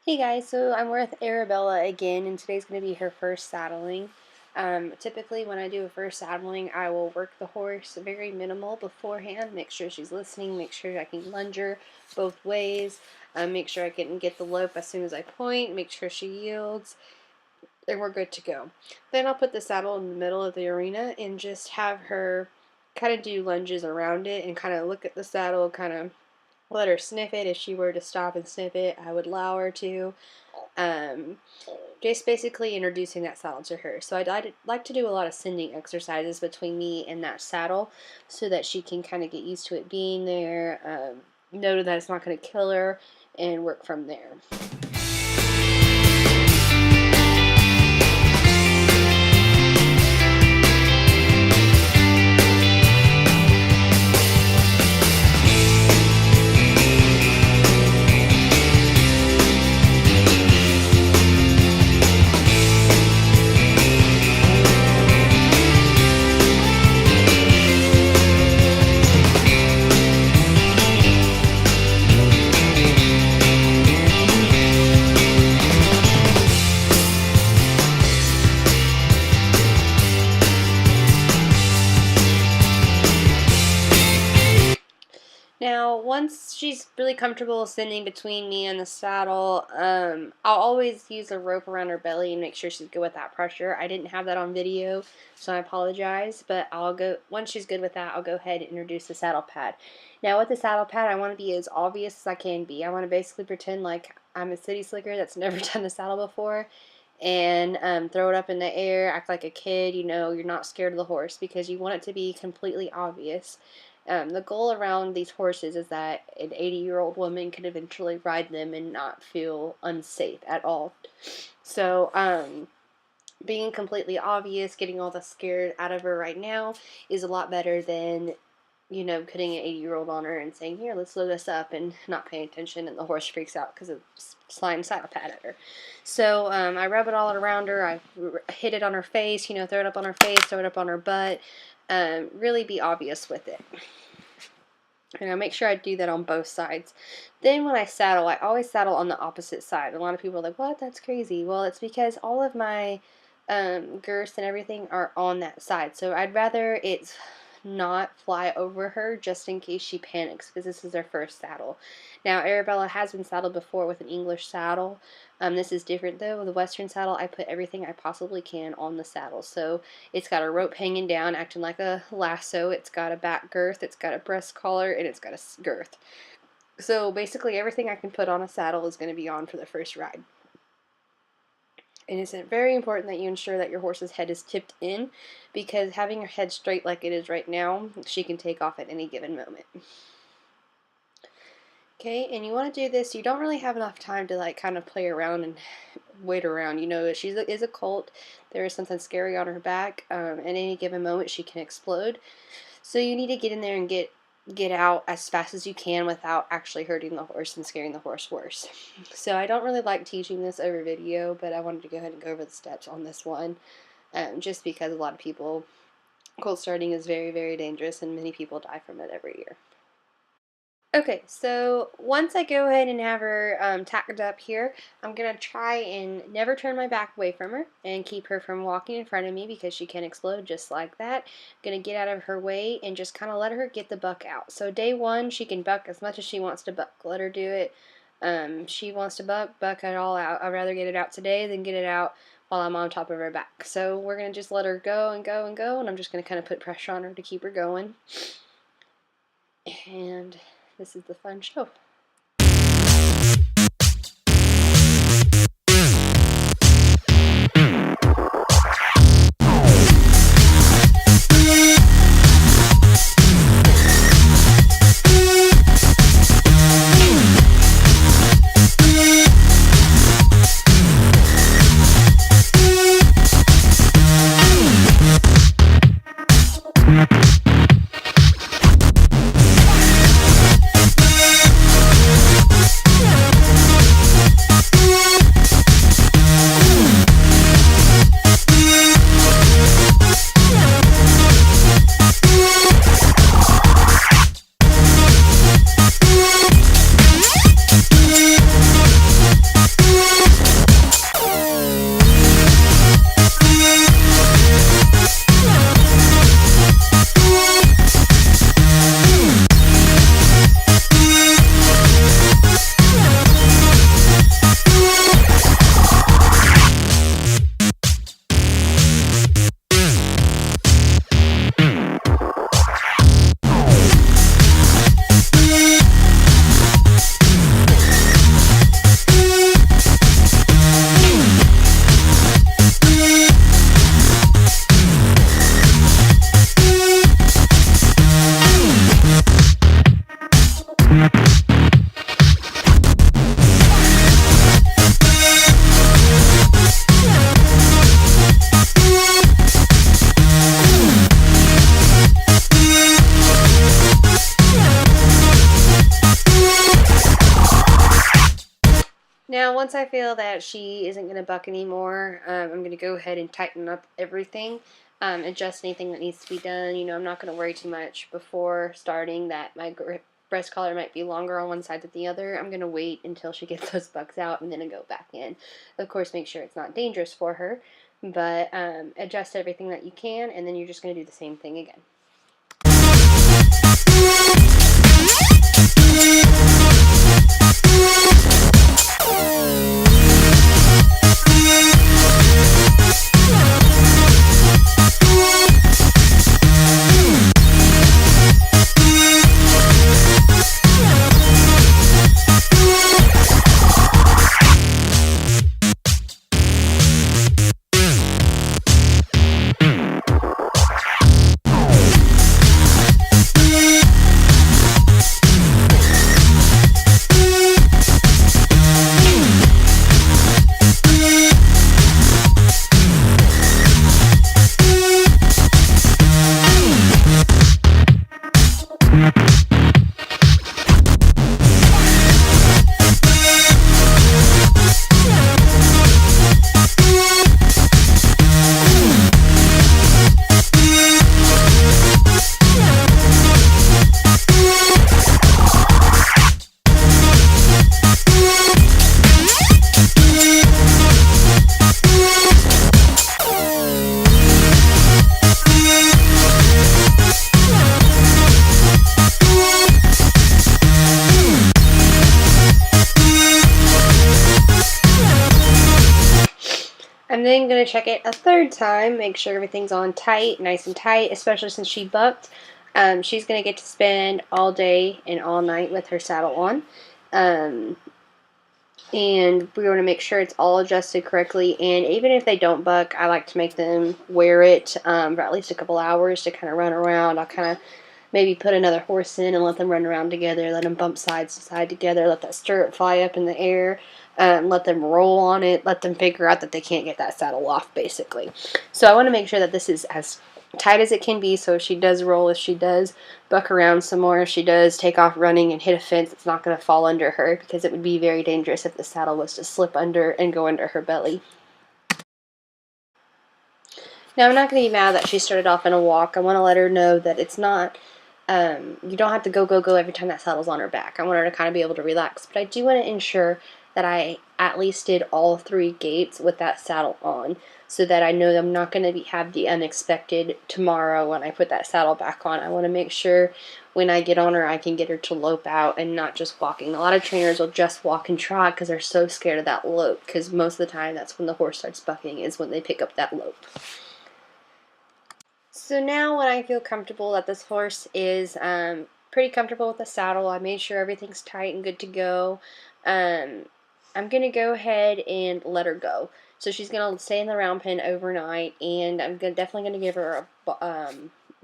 Hey guys, so I'm with Arabella again, and today's going to be her first saddling. Typically when I do a first saddling, I will work the horse very minimal beforehand, make sure she's listening, make sure I can lunge her both ways, make sure I can get the lope as soon as I point, make sure she yields, and we're good to go. Then I'll put the saddle in the middle of the arena and just have her kind of do lunges around it and kind of look at the saddle, kind of let her sniff it. If she were to stop and sniff it, I would allow her to. Um, just basically introducing that saddle to her. So I'd like to do a lot of sending exercises between me and that saddle so that she can kind of get used to it being there, know that it's not going to kill her, and work from there. Now, once she's really comfortable sitting between me and the saddle, I'll always use a rope around her belly and make sure she's good with that pressure. I didn't have that on video, so I apologize, but once she's good with that, I'll go ahead and introduce the saddle pad. Now, with the saddle pad, I want to be as obvious as I can be. I want to basically pretend like I'm a city slicker that's never done the saddle before, and throw it up in the air, act like a kid, you're not scared of the horse, because you want it to be completely obvious. The goal around these horses is that an 80-year-old woman can eventually ride them and not feel unsafe at all. So, being completely obvious, getting all the scared out of her right now is a lot better than, putting an 80-year-old on her and saying, here, let's load this up, and not paying attention, and the horse freaks out because of slime saddle pad at her. So, I rub it all around her, I hit it on her face, throw it up on her face, throw it up on her butt, really be obvious with it. And I make sure I do that on both sides. Then when I saddle, I always saddle on the opposite side. A lot of people are like, what? That's crazy. Well, it's because all of my girths and everything are on that side. So I'd rather it's not fly over her just in case she panics, because this is her first saddle. Now, Arabella has been saddled before with an English saddle. This is different though. With a Western saddle, I put everything I possibly can on the saddle. So it's got a rope hanging down, acting like a lasso. It's got a back girth, it's got a breast collar, and it's got a girth. So basically everything I can put on a saddle is going to be on for the first ride. And it's very important that you ensure that your horse's head is tipped in, because having her head straight like it is right now, she can take off at any given moment. Okay, and you want to do this, you don't really have enough time to kind of play around and wait around. She is a colt. There is something scary on her back. At any given moment she can explode. So you need to get in there and get out as fast as you can without actually hurting the horse and scaring the horse worse. So I don't really like teaching this over video, but I wanted to go ahead and go over the steps on this one, just because a lot of people, colt starting is very, very dangerous, and many people die from it every year. Okay, so once I go ahead and have her tacked up here, I'm going to try and never turn my back away from her and keep her from walking in front of me, because she can explode just like that. I'm going to get out of her way and just kind of let her get the buck out. So day one, she can buck as much as she wants to buck. Let her do it. She wants to buck it all out. I'd rather get it out today than get it out while I'm on top of her back. So we're going to just let her go and go and go, and I'm just going to kind of put pressure on her to keep her going. And this is the fun show. Now, once I feel that she isn't going to buck anymore, I'm going to go ahead and tighten up everything, adjust anything that needs to be done. You know, I'm not going to worry too much before starting that my breast collar might be longer on one side than the other. I'm going to wait until she gets those bucks out and then I go back in. Of course, make sure it's not dangerous for her, but adjust everything that you can, and then you're just going to do the same thing again. I'm then going to check it a third time, make sure everything's on tight, nice and tight, especially since she bucked. She's going to get to spend all day and all night with her saddle on. And we're going to make sure it's all adjusted correctly. And even if they don't buck, I like to make them wear it for at least a couple hours to kind of run around. I'll kind of maybe put another horse in and let them run around together, let them bump side to side together, let that stirrup fly up in the air, let them roll on it, let them figure out that they can't get that saddle off, basically. So I want to make sure that this is as tight as it can be, so if she does roll, if she does buck around some more, if she does take off running and hit a fence, it's not going to fall under her, because it would be very dangerous if the saddle was to slip under and go under her belly. Now, I'm not going to be mad that she started off in a walk. I want to let her know that it's not, you don't have to go every time that saddle's on her back. I want her to kind of be able to relax, but I do want to ensure that I at least did all 3 gaits with that saddle on, so that I know that I'm not going to have the unexpected tomorrow when I put that saddle back on. I want to make sure when I get on her, I can get her to lope out and not just walking. A lot of trainers will just walk and trot because they're so scared of that lope, because most of the time that's when the horse starts bucking, is when they pick up that lope. So now when I feel comfortable that this horse is pretty comfortable with the saddle, I made sure everything's tight and good to go, I'm going to go ahead and let her go. So she's going to stay in the round pen overnight, and I'm definitely going to give her a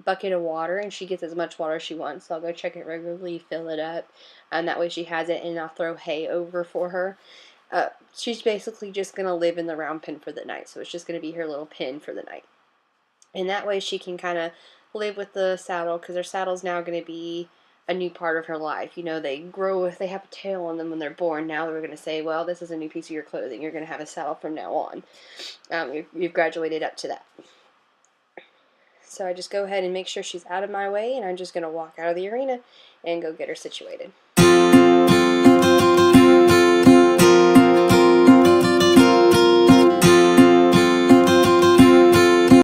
bucket of water, and she gets as much water as she wants. So I'll go check it regularly, fill it up, and that way she has it, and I'll throw hay over for her. She's basically just going to live in the round pen for the night, so it's just going to be her little pen for the night. And that way she can kind of live with the saddle, because her saddle's now going to be a new part of her life. You know, they grow, they have a tail on them when they're born. Now they're going to say, well, this is a new piece of your clothing. You're going to have a saddle from now on. You've graduated up to that. So I just go ahead and make sure she's out of my way, and I'm just going to walk out of the arena and go get her situated.